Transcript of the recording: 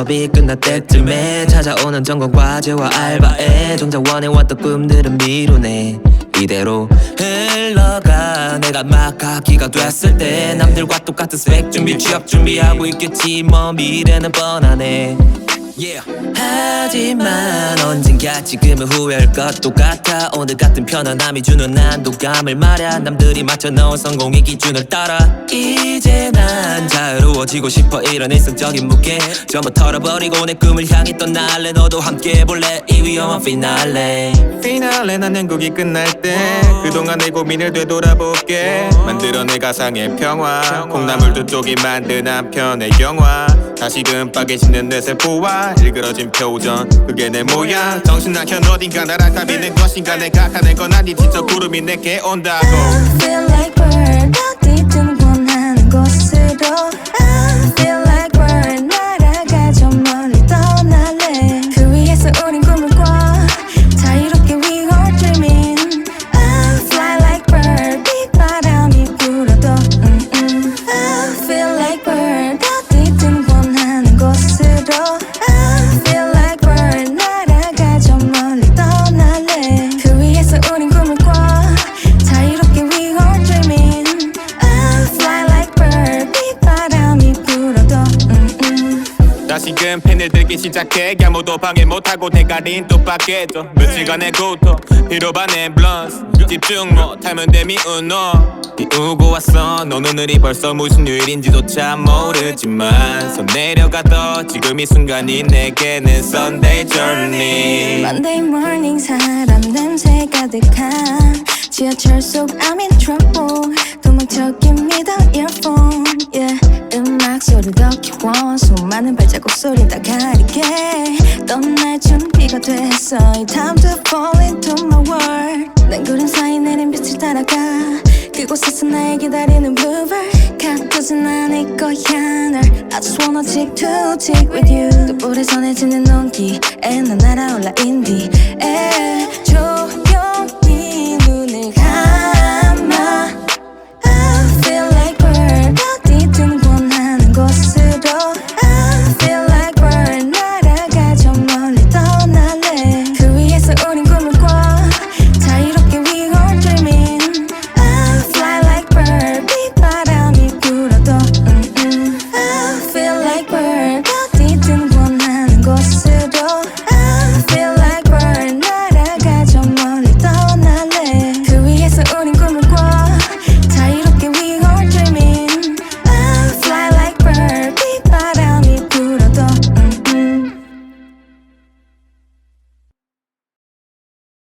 수업이 끝날 때쯤에 찾아오는 전공과제와 알바에 정작 원해왔던 꿈들은 미루네. 이대로 흘러가. 내가 막 학기가 됐을 때 남들과 똑같은 스펙 준비 취업 준비하고 있겠지 뭐. 미래는 뻔하네. 하지만 언젠가 지금은 후회할 것도 같아. 오늘 같은 편안함이 주는 안도감을 말야. 남들이 맞춰놓은 성공의 기준을 따라 이제 난 자유로워지고 싶어. 이런 일상적인 무게 전부 털어버리고 내 꿈을 향해 떠날래. 너도 함께 해볼래? 이 위험한 피날레. 난 연극이 끝날 때 그동안 내 고민을 되돌아볼게. 만들어내 가상의 평화. 콩나물 두 쪽이 만든 한편의 영화. 다시금 빠개지는 내 세포와 일그러진 표정, 그게 내 모양. 정신 나켠 어딘가 나랑 답이는 것인가. 내가 가는 건 아니지 저 구름이 내게 온다고. I feel like bird 어디든 원하는 곳으로. I feel like bird 날아가 저 멀리 떠날래. 그 위에서 우린 꿈을 꿔 자유롭게 we are dreaming. I fly like bird 빗바람이 불어도 I feel like bird 어디든 원하는 곳으로. I feel like bird 날아가 저 멀리 떠날래. 그 위에서 우린 꿈을 꿔 자유롭게 we are dreaming. I fly like bird 빗바람이 불어도 다시금 펜을 들기 시작해. 아무도 방해 못하고 대가린 뜻밖에도 며칠간의 고통 피로반의 블런스. 집중 못하면 돼 미운 너 비우고 왔어. 넌 오늘이 벌써 무슨 요일인지조차 모르지만 손 내려가도 지금 이 순간이 내게는 Sunday journey. Monday morning 사람 냄새 가득한 지하철 속 I'm in trouble. 도망쳐 give me the earphone. Yeah. 음악 소리 더 키워 수많은 발자국 소리 다 가리게. 떠날 준비가 됐어. It's time to fall into my world. 난 구름 사이 내린 빛을 따라가. 그곳에서 날 기다리는 bluebird. 가둬진 않을 거야 널. I just wanna tick to tick with you. 또 불에 선해지는 온기에 난 날아올라 인디.